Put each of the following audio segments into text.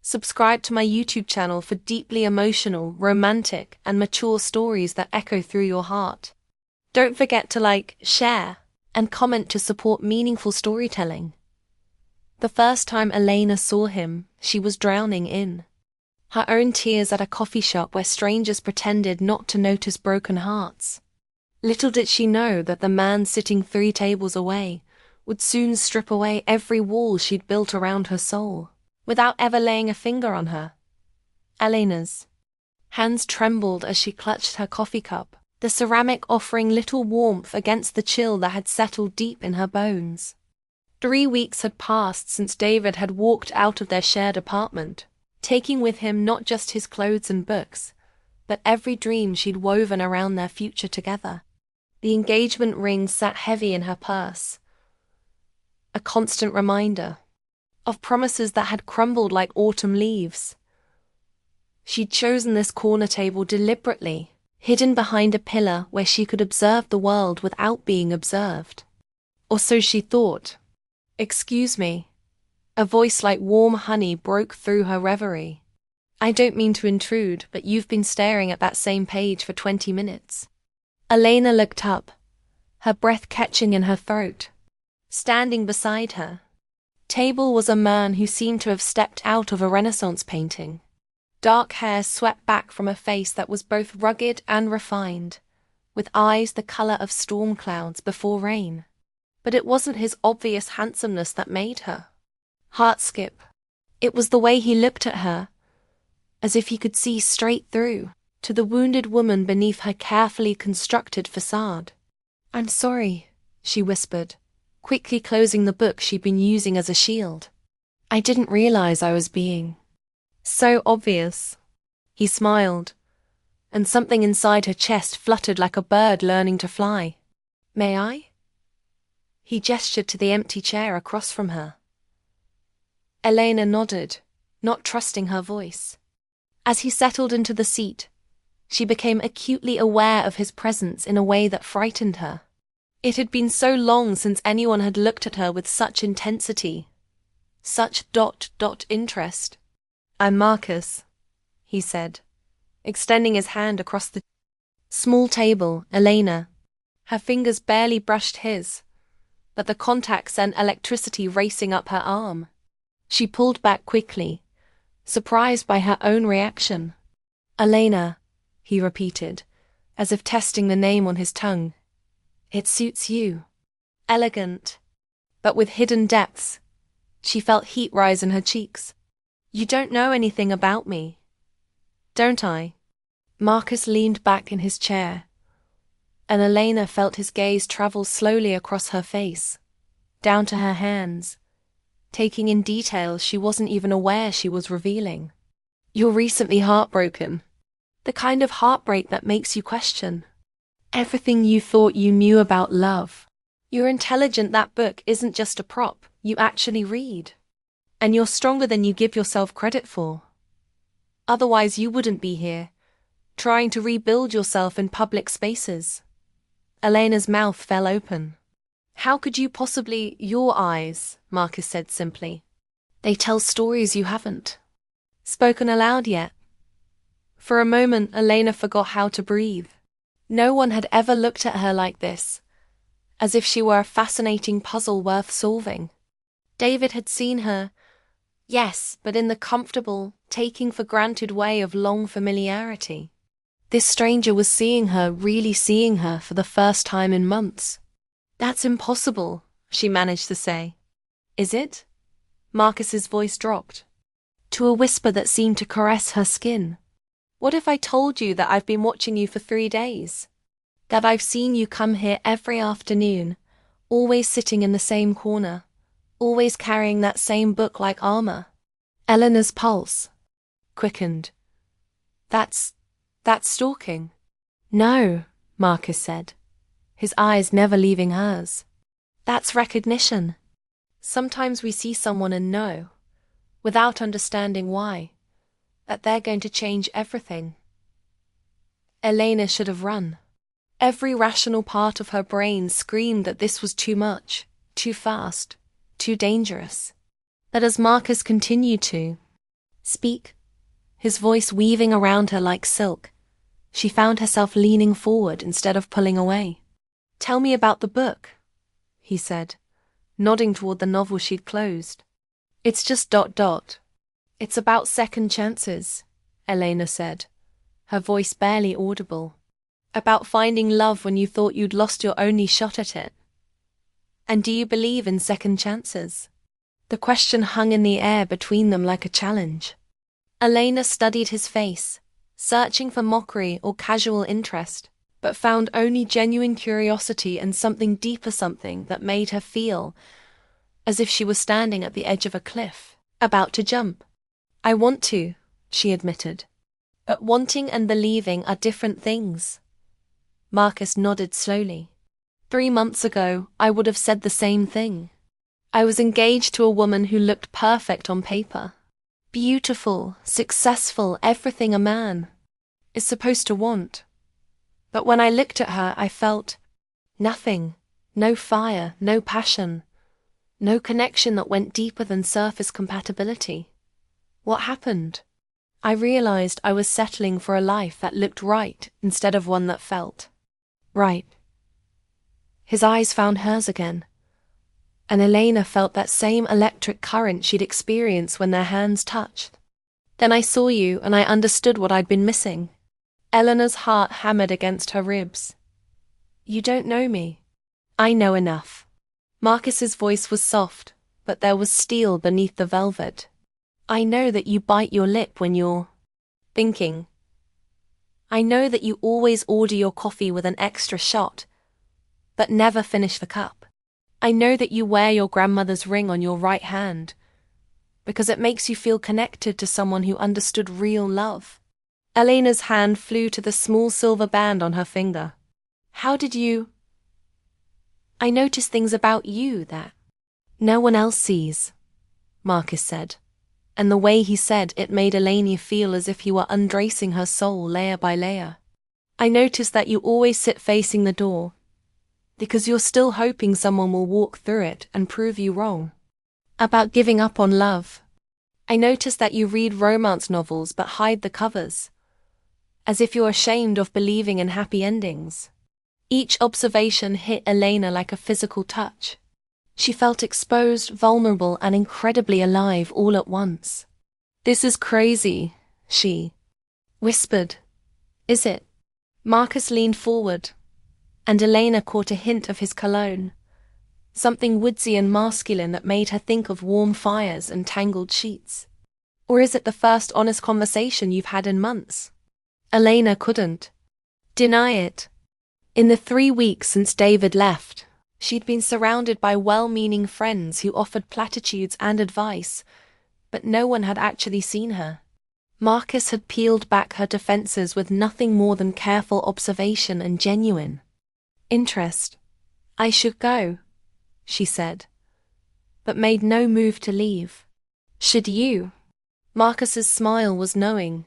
Subscribe to my YouTube channel for deeply emotional, romantic, and mature stories that echo through your heart. Don't forget to like, share, and comment to support meaningful storytelling. The first time Elena saw him, she was drowning in her own tears at a coffee shop where strangers pretended not to notice broken hearts. Little did she know that the man sitting 3 tables away would soon strip away every wall she'd built around her soul, without ever laying a finger on her. Elena's hands trembled as she clutched her coffee cup, the ceramic offering little warmth against the chill that had settled deep in her bones. 3 weeks had passed since David had walked out of their shared apartment, taking with him not just his clothes and books, but every dream she'd woven around their future together. The engagement ring sat heavy in her purse, a constant reminder of promises that had crumbled like autumn leaves. She'd chosen this corner table deliberately, hidden behind a pillar where she could observe the world without being observed. Or so she thought. "Excuse me." A voice like warm honey broke through her reverie. "I don't mean to intrude, but you've been staring at that same page for 20 minutes. Elena looked up, her breath catching in her throat. Standing beside her table was a man who seemed to have stepped out of a Renaissance painting. Dark hair swept back from a face that was both rugged and refined, with eyes the color of storm clouds before rain. But it wasn't his obvious handsomeness that made her heart skip. It was the way he looked at her, as if he could see straight through to the wounded woman beneath her carefully constructed facade. "I'm sorry," she whispered, quickly closing the book she'd been using as a shield. "I didn't realize I was being so obvious." He smiled, and something inside her chest fluttered like a bird learning to fly. "May I?" He gestured to the empty chair across from her. Elena nodded, not trusting her voice. As he settled into the seat, she became acutely aware of his presence in a way that frightened her. It had been so long since anyone had looked at her with such intensity, such interest. "I'm Marcus," he said, extending his hand across the small table. Elena, her fingers barely brushed his, but the contact sent electricity racing up her arm. She pulled back quickly, surprised by her own reaction. "Elena," he repeated, as if testing the name on his tongue. "It suits you." Elegant, but with hidden depths. She felt heat rise in her cheeks. "You don't know anything about me, don't I?" Marcus leaned back in his chair, and Elena felt his gaze travel slowly across her face, down to her hands, taking in details she wasn't even aware she was revealing. "You're recently heartbroken. The kind of heartbreak that makes you question everything you thought you knew about love. You're intelligent. That book isn't just a prop. You actually read. And you're stronger than you give yourself credit for. Otherwise you wouldn't be here, trying to rebuild yourself in public spaces." Elena's mouth fell open. "How could you possibly—" "Your eyes," Marcus said simply. "They tell stories you haven't spoken aloud yet." For a moment, Elena forgot how to breathe. No one had ever looked at her like this, as if she were a fascinating puzzle worth solving. David had seen her, yes, but in the comfortable, taking for granted way of long familiarity. This stranger was seeing her, really seeing her for the first time in months. "That's impossible," she managed to say. "Is it?" Marcus's voice dropped to a whisper that seemed to caress her skin. "What if I told you that I've been watching you for 3 days? That I've seen you come here every afternoon, always sitting in the same corner, always carrying that same book like armor?" Eleanor's pulse quickened. That's stalking." "No," Marcus said, his eyes never leaving hers. "That's recognition. Sometimes we see someone and know, without understanding why, that they're going to change everything." Elena should have run. Every rational part of her brain screamed that this was too much, too fast, too dangerous. But as Marcus continued to Speak. His voice weaving around her like silk. She found herself leaning forward instead of pulling away. Tell me about the book, he said, nodding toward the novel she'd closed. It's just ... It's about second chances, Elena said, her voice barely audible. About finding love when you thought you'd lost your only shot at it. And do you believe in second chances? The question hung in the air between them like a challenge. Elena studied his face, searching for mockery or casual interest, but found only genuine curiosity and something deeper, something that made her feel as if she was standing at the edge of a cliff, about to jump. I want to, she admitted. But wanting and believing are different things. Marcus nodded slowly. 3 months ago, I would have said the same thing. I was engaged to a woman who looked perfect on paper. Beautiful, successful, everything a man is supposed to want. But when I looked at her, I felt nothing, no fire, no passion, no connection that went deeper than surface compatibility. What happened? I realized I was settling for a life that looked right instead of one that felt right. His eyes found hers again, and Elena felt that same electric current she'd experienced when their hands touched. Then I saw you and I understood what I'd been missing. Eleanor's heart hammered against her ribs. You don't know me. I know enough. Marcus's voice was soft, but there was steel beneath the velvet. I know that you bite your lip when you're thinking. I know that you always order your coffee with an extra shot, but never finish the cup. I know that you wear your grandmother's ring on your right hand, because it makes you feel connected to someone who understood real love. Elena's hand flew to the small silver band on her finger. How did you? I notice things about you that no one else sees, Marcus said. And the way he said it made Elena feel as if he were undressing her soul layer by layer. I noticed that you always sit facing the door, because you're still hoping someone will walk through it and prove you wrong. About giving up on love. I noticed that you read romance novels but hide the covers, as if you're ashamed of believing in happy endings. Each observation hit Elena like a physical touch. She felt exposed, vulnerable, and incredibly alive all at once. This is crazy, she whispered. Is it? Marcus leaned forward, and Elena caught a hint of his cologne, something woodsy and masculine that made her think of warm fires and tangled sheets. Or is it the first honest conversation you've had in months? Elena couldn't deny it. In the 3 weeks since David left, she'd been surrounded by well-meaning friends who offered platitudes and advice, but no one had actually seen her. Marcus had peeled back her defenses with nothing more than careful observation and genuine interest. I should go, she said, but made no move to leave. Should you? Marcus's smile was knowing.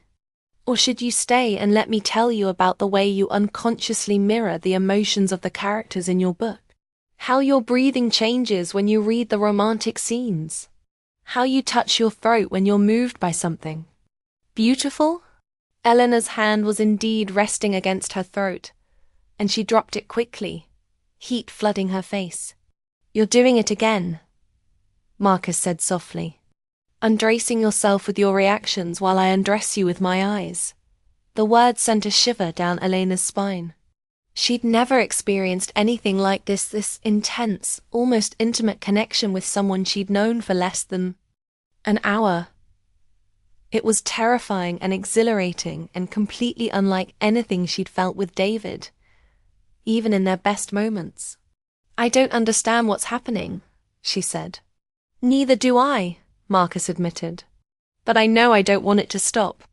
Or should you stay and let me tell you about the way you unconsciously mirror the emotions of the characters in your book? How your breathing changes when you read the romantic scenes. How you touch your throat when you're moved by something. Beautiful? Eleanor's hand was indeed resting against her throat, and she dropped it quickly, heat flooding her face. You're doing it again, Marcus said softly. Undressing yourself with your reactions while I undress you with my eyes. The words sent a shiver down Elena's spine. She'd never experienced anything like this intense, almost intimate connection with someone she'd known for less than an hour. It was terrifying and exhilarating and completely unlike anything she'd felt with David, even in their best moments. I don't understand what's happening, she said. Neither do I, Marcus admitted. But I know I don't want it to stop.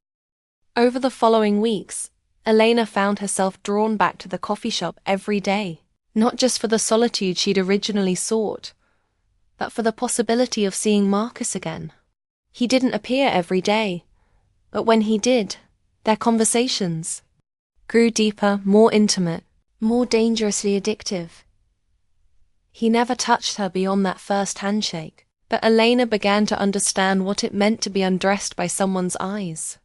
Over the following weeks, Elena found herself drawn back to the coffee shop every day, not just for the solitude she'd originally sought, but for the possibility of seeing Marcus again. He didn't appear every day, but when he did, their conversations grew deeper, more intimate, more dangerously addictive. He never touched her beyond that first handshake, But Elena began to understand what it meant to be undressed by someone's eyes.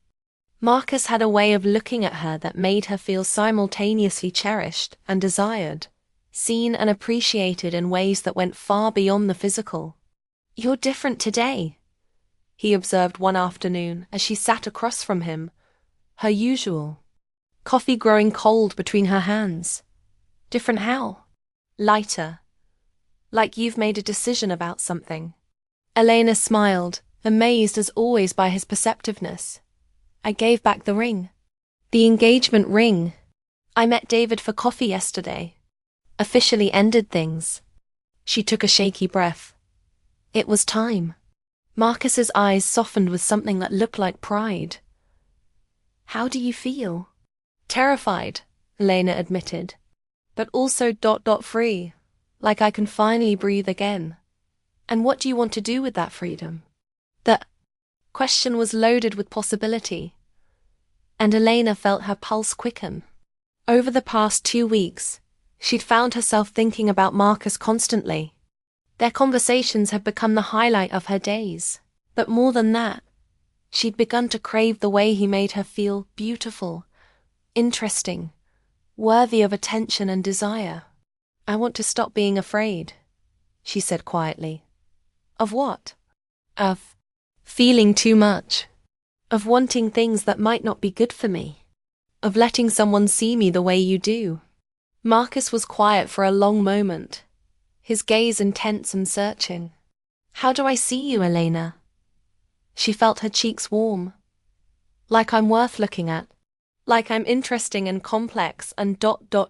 Marcus had a way of looking at her that made her feel simultaneously cherished and desired, seen and appreciated in ways that went far beyond the physical. "You're different today," he observed one afternoon as she sat across from him, her usual coffee growing cold between her hands. "Different how?" "Lighter. Like you've made a decision about something." Elena smiled, amazed as always by his perceptiveness. "I gave back the ring." "The engagement ring." "I met David for coffee yesterday. Officially ended things." She took a shaky breath. It was time. Marcus's eyes softened with something that looked like pride. "How do you feel?" "Terrified," Elena admitted. "But also free, like I can finally breathe again." "And what do you want to do with that freedom?" The question was loaded with possibility, and Elena felt her pulse quicken. Over the past 2 weeks, she'd found herself thinking about Marcus constantly. Their conversations had become the highlight of her days. But more than that, she'd begun to crave the way he made her feel beautiful, interesting, worthy of attention and desire. "I want to stop being afraid," she said quietly. "Of what?" "Of feeling too much. Of wanting things that might not be good for me. Of letting someone see me the way you do." Marcus was quiet for a long moment, his gaze intense and searching. "How do I see you, Elena?" She felt her cheeks warm. "Like I'm worth looking at. Like I'm interesting and complex and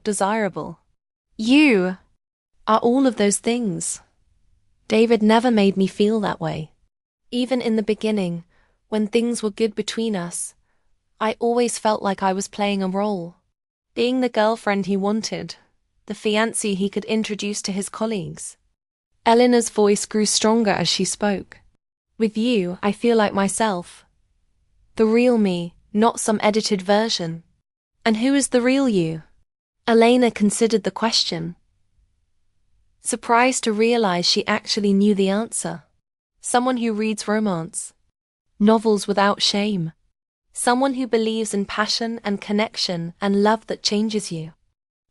desirable." "You are all of those things." "David never made me feel that way. Even in the beginning, when things were good between us, I always felt like I was playing a role. Being the girlfriend he wanted, the fiancée he could introduce to his colleagues." Eleanor's voice grew stronger as she spoke. "With you, I feel like myself. The real me, not some edited version." "And who is the real you?" Elena considered the question, surprised to realize she actually knew the answer. "Someone who reads romance novels without shame. Someone who believes in passion and connection and love that changes you.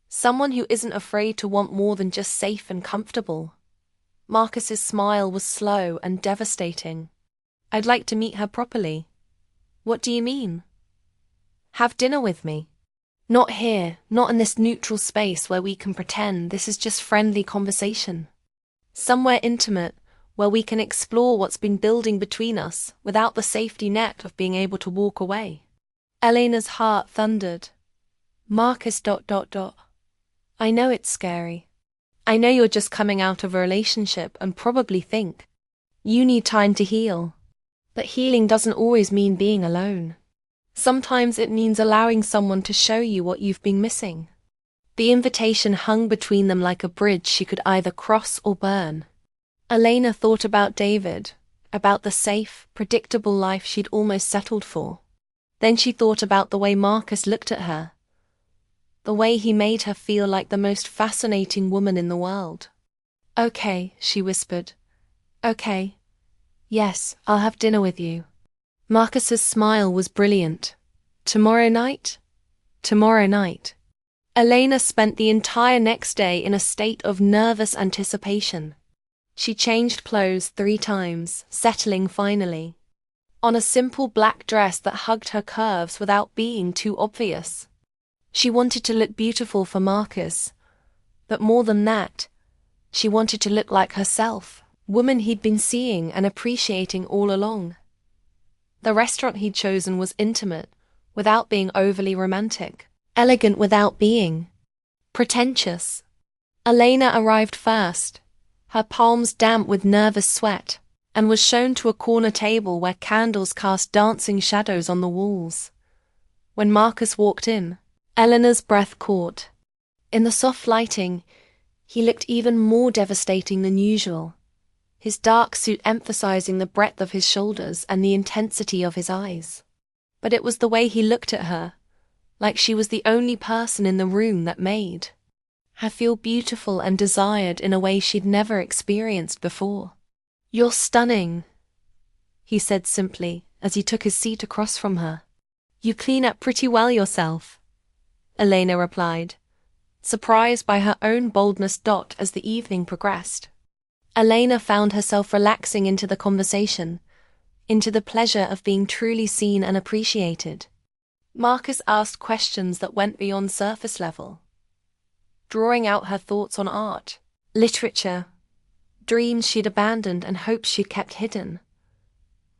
Someone who isn't afraid to want more than just safe and comfortable." Marcus's smile was slow and devastating. "I'd like to meet her properly." "What do you mean?" "Have dinner with me. Not here, not in this neutral space where we can pretend this is just friendly conversation. Somewhere intimate, where we can explore what's been building between us without the safety net of being able to walk away." Elena's heart thundered. "Marcus... I know it's scary. I know you're just coming out of a relationship and probably think you need time to heal. But healing doesn't always mean being alone. Sometimes it means allowing someone to show you what you've been missing." The invitation hung between them like a bridge she could either cross or burn. Elena thought about David, about the safe, predictable life she'd almost settled for. Then she thought about the way Marcus looked at her, the way he made her feel like the most fascinating woman in the world. "Okay," she whispered. "Okay. Yes, I'll have dinner with you." Marcus's smile was brilliant. "Tomorrow night?" "Tomorrow night." Elena spent the entire next day in a state of nervous anticipation. She changed clothes 3 times, settling finally on a simple black dress that hugged her curves without being too obvious. She wanted to look beautiful for Marcus, but more than that, she wanted to look like herself, woman he'd been seeing and appreciating all along. The restaurant he'd chosen was intimate, without being overly romantic, elegant without being pretentious. Elena arrived first, her palms damp with nervous sweat, and was shown to a corner table where candles cast dancing shadows on the walls. When Marcus walked in, Eleanor's breath caught. In the soft lighting, he looked even more devastating than usual, his dark suit emphasizing the breadth of his shoulders and the intensity of his eyes. But it was the way he looked at her, like she was the only person in the room, that made her feel beautiful and desired in a way she'd never experienced before. You're stunning, he said simply as he took his seat across from her. You clean up pretty well yourself, Elena replied, surprised by her own boldness. As the evening progressed, Elena found herself relaxing into the conversation, into the pleasure of being truly seen and appreciated. Marcus asked questions that went beyond surface level, drawing out her thoughts on art, literature, dreams she'd abandoned and hopes she'd kept hidden.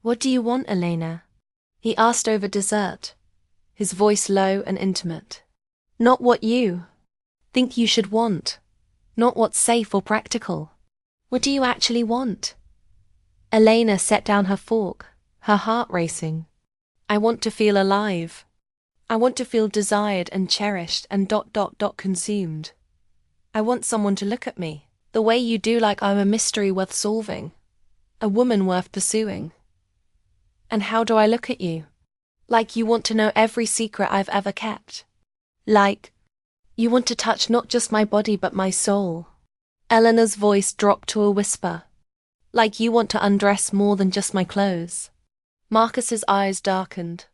What do you want, Elena? He asked over dessert, his voice low and intimate. Not what you think you should want, not what's safe or practical. What do you actually want? Elena set down her fork, her heart racing. I want to feel alive. I want to feel desired and cherished and consumed. I want someone to look at me the way you do, like I'm a mystery worth solving, a woman worth pursuing. And how do I look at you? Like you want to know every secret I've ever kept. Like you want to touch not just my body but my soul. Eleanor's voice dropped to a whisper. Like you want to undress more than just my clothes. Marcus's eyes darkened.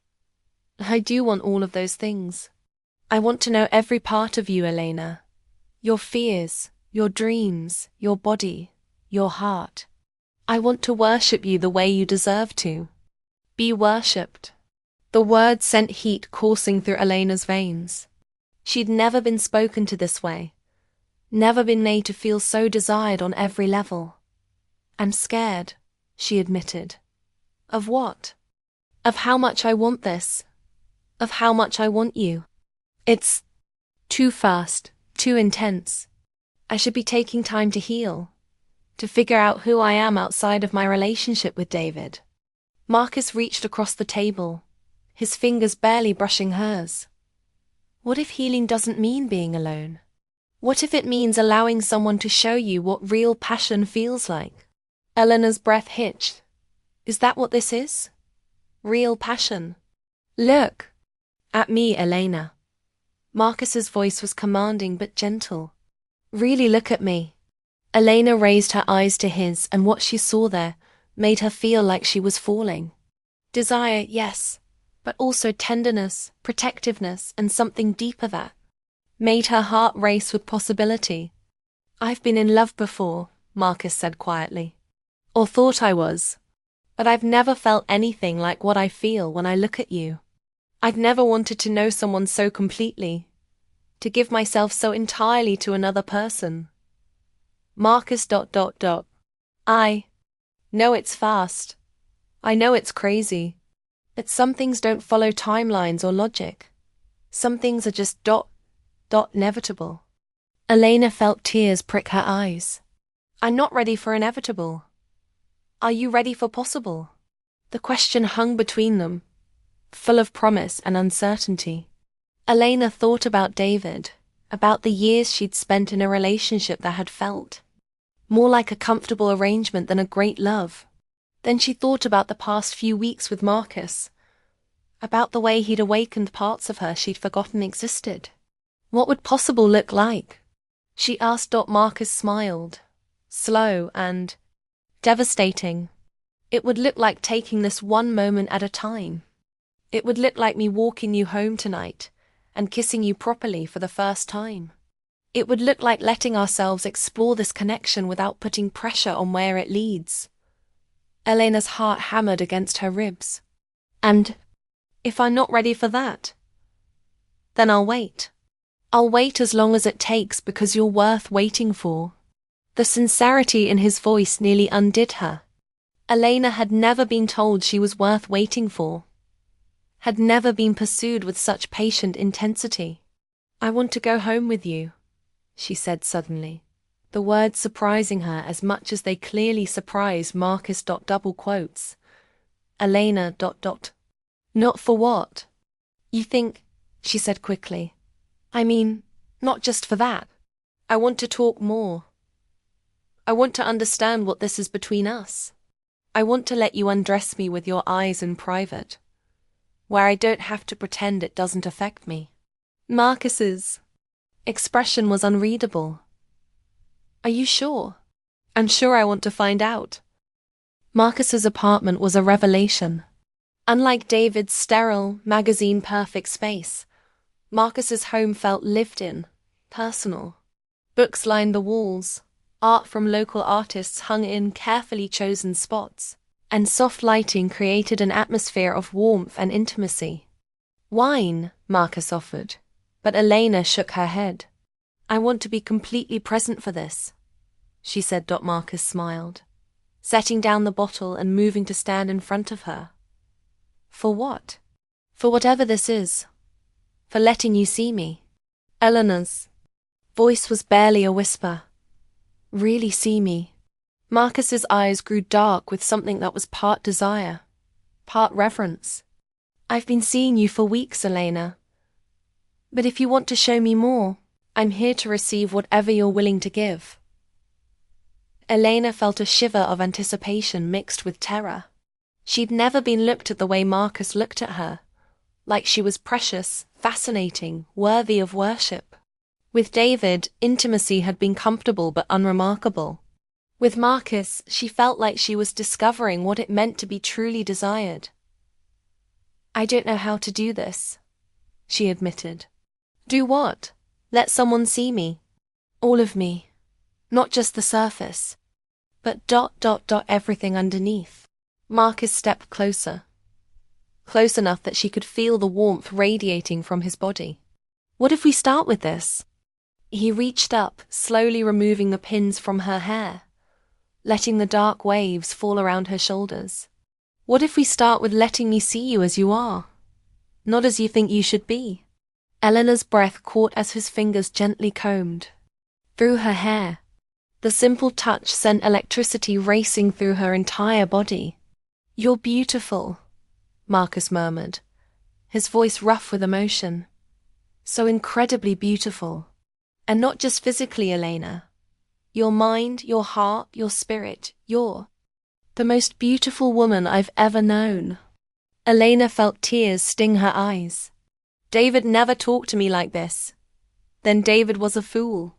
I do want all of those things. I want to know every part of you, Elena. Your fears, your dreams, your body, your heart. I want to worship you the way you deserve to. Be worshipped. The words sent heat coursing through Elena's veins. She'd never been spoken to this way, never been made to feel so desired on every level. I'm scared, she admitted. Of what? Of how much I want this. Of how much I want you. It's too fast, too intense. I should be taking time to heal, to figure out who I am outside of my relationship with David. Marcus reached across the table, his fingers barely brushing hers. What if healing doesn't mean being alone? What if it means allowing someone to show you what real passion feels like? Eleanor's breath hitched. Is that what this is? Real passion? Look at me, Elena. Marcus's voice was commanding but gentle. Really look at me. Elena raised her eyes to his, and what she saw there made her feel like she was falling. Desire, yes, but also tenderness, protectiveness, and something deeper that made her heart race with possibility. I've been in love before, Marcus said quietly. Or thought I was. But I've never felt anything like what I feel when I look at you. I've never wanted to know someone so completely, to give myself so entirely to another person. Marcus. I know it's fast. I know it's crazy. But some things don't follow timelines or logic. Some things are just inevitable. Elena felt tears prick her eyes. I'm not ready for inevitable. Are you ready for possible? The question hung between them, full of promise and uncertainty. Elena thought about David, about the years she'd spent in a relationship that had felt more like a comfortable arrangement than a great love. Then she thought about the past few weeks with Marcus, about the way he'd awakened parts of her she'd forgotten existed. What would possible look like? She asked. Marcus smiled, slow and devastating. It would look like taking this one moment at a time. It would look like me walking you home tonight and kissing you properly for the first time. It would look like letting ourselves explore this connection without putting pressure on where it leads. Elena's heart hammered against her ribs. And if I'm not ready for that, then I'll wait. I'll wait as long as it takes because you're worth waiting for. The sincerity in his voice nearly undid her. Elena had never been told she was worth waiting for, had never been pursued with such patient intensity. I want to go home with you, she said suddenly, the words surprising her as much as they clearly surprised Marcus. Double quotes. Elena. Not for what? You think, she said quickly. I mean, not just for that. I want to talk more. I want to understand what this is between us. I want to let you undress me with your eyes in private, where I don't have to pretend it doesn't affect me. Marcus's expression was unreadable. Are you sure? I'm sure I want to find out. Marcus's apartment was a revelation. Unlike David's sterile, magazine-perfect space, Marcus's home felt lived in, personal. Books lined the walls, art from local artists hung in carefully chosen spots, and soft lighting created an atmosphere of warmth and intimacy. "Wine," Marcus offered, but Elena shook her head. "I want to be completely present for this," she said. Marcus smiled, setting down the bottle and moving to stand in front of her. "For what?" "For whatever this is. For letting you see me." Eleanor's voice was barely a whisper. "Really see me?" Marcus's eyes grew dark with something that was part desire, part reverence. "I've been seeing you for weeks, Elena. But if you want to show me more, I'm here to receive whatever you're willing to give." Elena felt a shiver of anticipation mixed with terror. She'd never been looked at the way Marcus looked at her, like she was precious, fascinating, worthy of worship. With David, intimacy had been comfortable but unremarkable. With Marcus, she felt like she was discovering what it meant to be truly desired. "I don't know how to do this," she admitted. "Do what? Let someone see me?" "All of me. Not just the surface, but everything underneath." Marcus stepped closer. Close enough that she could feel the warmth radiating from his body. "What if we start with this?" He reached up, slowly removing the pins from her hair, letting the dark waves fall around her shoulders. "What if we start with letting me see you as you are, not as you think you should be?" Eleanor's breath caught as his fingers gently combed through her hair. The simple touch sent electricity racing through her entire body. "You're beautiful," Marcus murmured, his voice rough with emotion. "So incredibly beautiful. And not just physically, Elena. Your mind, your heart, your spirit, you're the most beautiful woman I've ever known." Elena felt tears sting her eyes. "David never talked to me like this." Then David was a fool.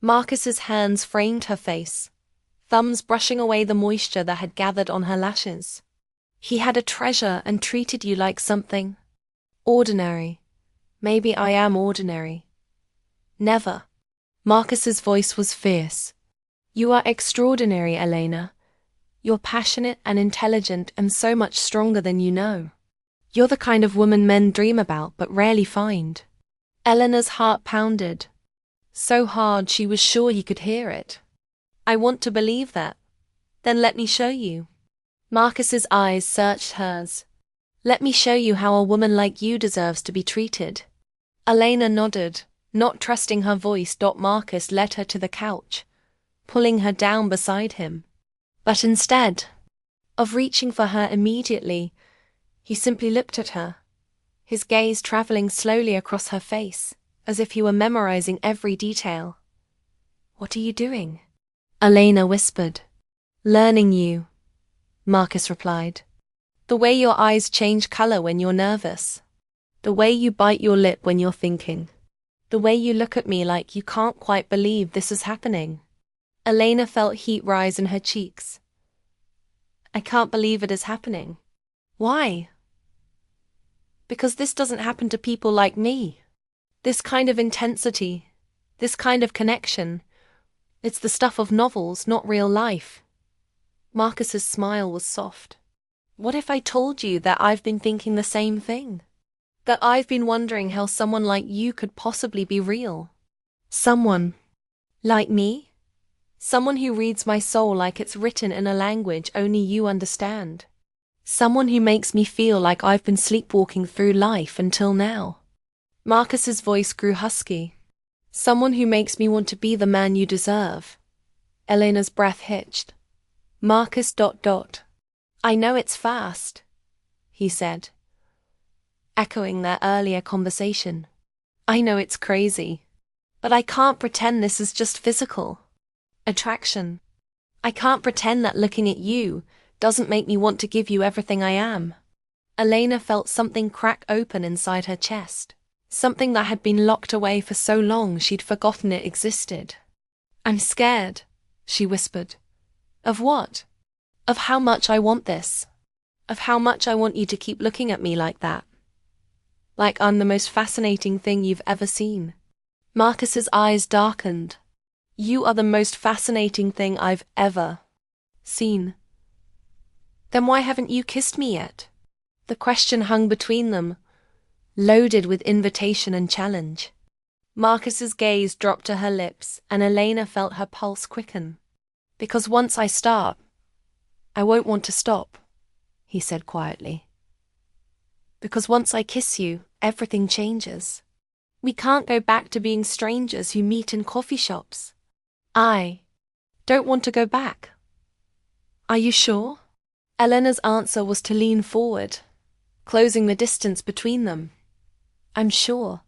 Marcus's hands framed her face, thumbs brushing away the moisture that had gathered on her lashes. "He had a treasure and treated you like something ordinary. Maybe I am ordinary." "Never." Marcus's voice was fierce. "You are extraordinary, Elena. You're passionate and intelligent and so much stronger than you know. You're the kind of woman men dream about but rarely find." Eleanor's heart pounded, so hard she was sure he could hear it. "I want to believe that. Then let me show you." Marcus's eyes searched hers. "Let me show you how a woman like you deserves to be treated." Elena nodded, not trusting her voice. Marcus led her to the couch, pulling her down beside him. But instead of reaching for her immediately, he simply looked at her, his gaze traveling slowly across her face, as if he were memorizing every detail. "What are you doing?" Elena whispered. "Learning you," Marcus replied. "The way your eyes change color when you're nervous. The way you bite your lip when you're thinking. The way you look at me like you can't quite believe this is happening." Elena felt heat rise in her cheeks. "I can't believe it is happening." "Why?" "Because this doesn't happen to people like me. This kind of intensity, this kind of connection. It's the stuff of novels, not real life." Marcus's smile was soft. "What if I told you that I've been thinking the same thing? That I've been wondering how someone like you could possibly be real? Someone like me? Someone who reads my soul like it's written in a language only you understand. Someone who makes me feel like I've been sleepwalking through life until now." Marcus's voice grew husky. "Someone who makes me want to be the man you deserve." Elena's breath hitched. Marcus. "I know it's fast," he said, echoing their earlier conversation. "I know it's crazy. But I can't pretend this is just physical attraction. I can't pretend that looking at you doesn't make me want to give you everything I am." Elena felt something crack open inside her chest, something that had been locked away for so long she'd forgotten it existed. "I'm scared," she whispered. "Of what?" Of how much I want this. Of how much I want you to keep looking at me like that. Like I'm the most fascinating thing you've ever seen. Marcus's eyes darkened. You are the most fascinating thing I've ever seen. Then why haven't you kissed me yet? The question hung between them, loaded with invitation and challenge. Marcus's gaze dropped to her lips, and Elena felt her pulse quicken. Because once I start, I won't want to stop, he said quietly. Because once I kiss you, everything changes. We can't go back to being strangers who meet in coffee shops. I don't want to go back. Are you sure? Elena's answer was to lean forward, closing the distance between them. I'm sure.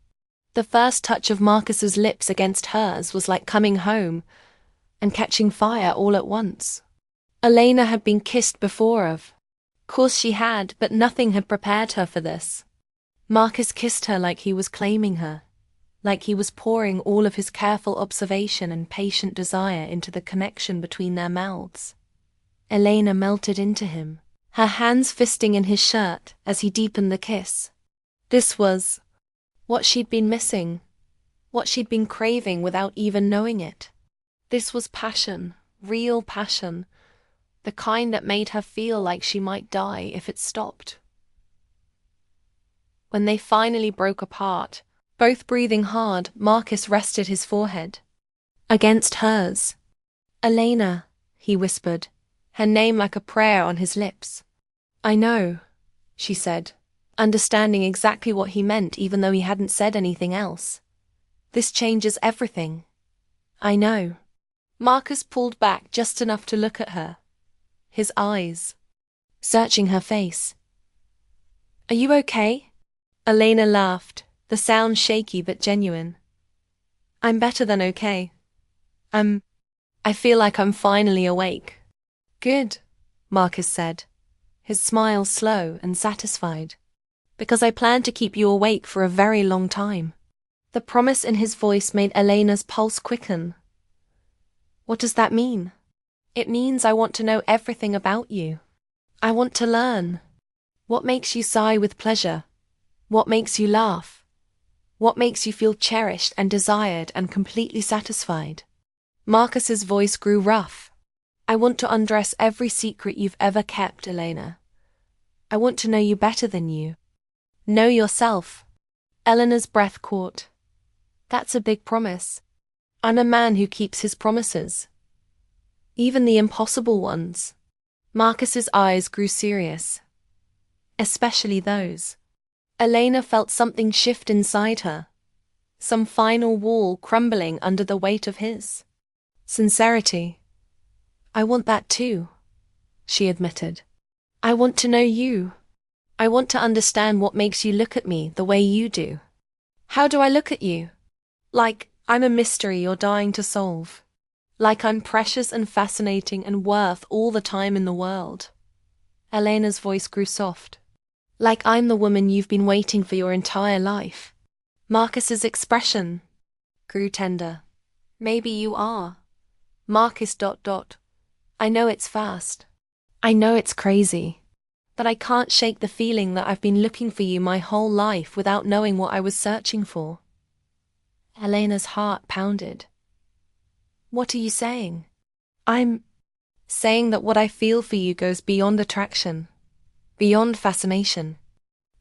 The first touch of Marcus's lips against hers was like coming home and catching fire all at once. Elena had been kissed before of course she had, but nothing had prepared her for this. Marcus kissed her like he was claiming her, like he was pouring all of his careful observation and patient desire into the connection between their mouths. Elena melted into him, her hands fisting in his shirt as he deepened the kiss. This was what she'd been missing, what she'd been craving without even knowing it. This was passion, real passion, the kind that made her feel like she might die if it stopped. When they finally broke apart, both breathing hard, Marcus rested his forehead against hers. Elena, he whispered, her name like a prayer on his lips. I know, she said, understanding exactly what he meant even though he hadn't said anything else. This changes everything. I know. Marcus pulled back just enough to look at her, his eyes searching her face. Are you okay? Elena laughed, the sound shaky but genuine. I'm better than okay. I feel like I'm finally awake. Good, Marcus said, his smile slow and satisfied. Because I plan to keep you awake for a very long time. The promise in his voice made Elena's pulse quicken. What does that mean? It means I want to know everything about you. I want to learn. What makes you sigh with pleasure? What makes you laugh? What makes you feel cherished and desired and completely satisfied? Marcus's voice grew rough. I want to undress every secret you've ever kept, Elena. I want to know you better than you. Know yourself. Elena's breath caught. That's a big promise. I'm a man who keeps his promises. Even the impossible ones. Marcus's eyes grew serious. Especially those. Elena felt something shift inside her. Some final wall crumbling under the weight of his. Sincerity. I want that too, she admitted. I want to know you. I want to understand what makes you look at me the way you do. How do I look at you? Like I'm a mystery you're dying to solve. Like I'm precious and fascinating and worth all the time in the world. Elena's voice grew soft. Like I'm the woman you've been waiting for your entire life. Marcus's expression grew tender. Maybe you are. Marcus ... I know it's fast. I know it's crazy. But I can't shake the feeling that I've been looking for you my whole life without knowing what I was searching for. Elena's heart pounded. What are you saying? I'm saying that what I feel for you goes beyond attraction, beyond fascination.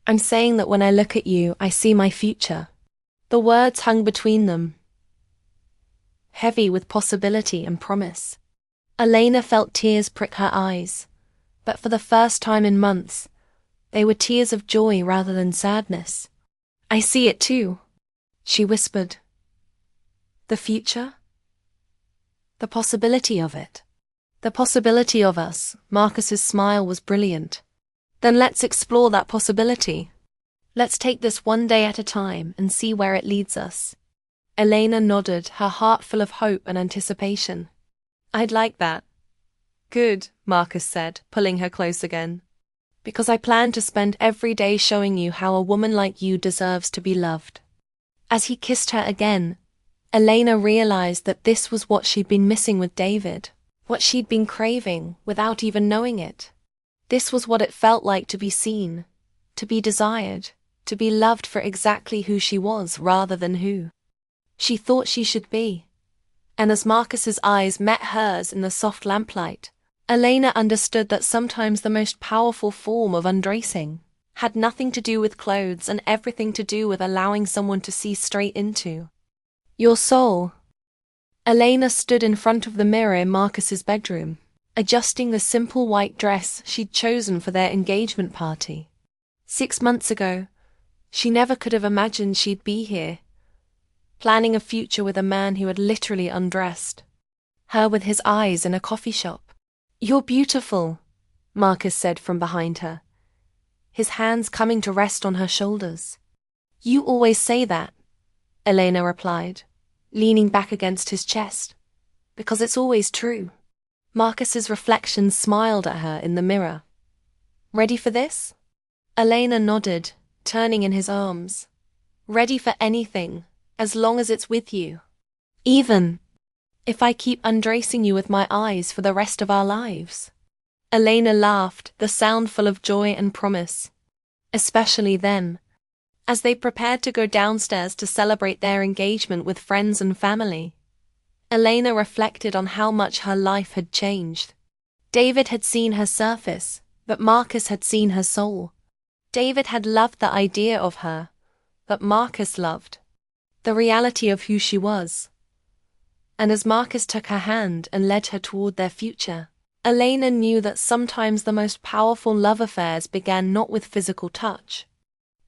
I'm saying that when I look at you, I see my future. The words hung between them, heavy with possibility and promise. Elena felt tears prick her eyes, but for the first time in months, they were tears of joy rather than sadness. I see it too, she whispered. The future? The possibility of it. The possibility of us. Marcus's smile was brilliant. Then let's explore that possibility. Let's take this one day at a time and see where it leads us. Elena nodded, her heart full of hope and anticipation. I'd like that. Good, Marcus said, pulling her close again. Because I plan to spend every day showing you how a woman like you deserves to be loved. As he kissed her again, Elena realized that this was what she'd been missing with David. what she'd been craving without even knowing it. This was what it felt like to be seen, to be desired, to be loved for exactly who she was rather than who she thought she should be. And as Marcus's eyes met hers in the soft lamplight, Elena understood that sometimes the most powerful form of undressing had nothing to do with clothes and everything to do with allowing someone to see straight into your soul. Elena stood in front of the mirror in Marcus's bedroom, adjusting the simple white dress she'd chosen for their engagement party. 6 months ago, she never could have imagined she'd be here, planning a future with a man who had literally undressed her with his eyes in a coffee shop. "You're beautiful," Marcus said from behind her, his hands coming to rest on her shoulders. "You always say that," Elena replied, leaning back against his chest, "because it's always true." Marcus's reflection smiled at her in the mirror. "Ready for this?" Elena nodded, turning in his arms. "Ready for anything, as long as it's with you. Even if I keep undressing you with my eyes for the rest of our lives." Elena laughed, the sound full of joy and promise. Especially then, as they prepared to go downstairs to celebrate their engagement with friends and family. Elena reflected on how much her life had changed. David had seen her surface, but Marcus had seen her soul. David had loved the idea of her, but Marcus loved the reality of who she was. And as Marcus took her hand and led her toward their future, Elena knew that sometimes the most powerful love affairs began not with physical touch,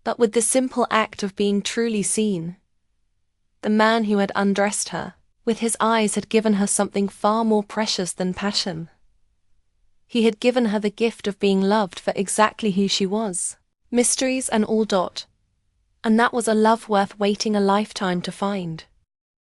but with the simple act of being truly seen. The man who had undressed her with his eyes had given her something far more precious than passion. He had given her the gift of being loved for exactly who she was, mysteries and all. And that was a love worth waiting a lifetime to find.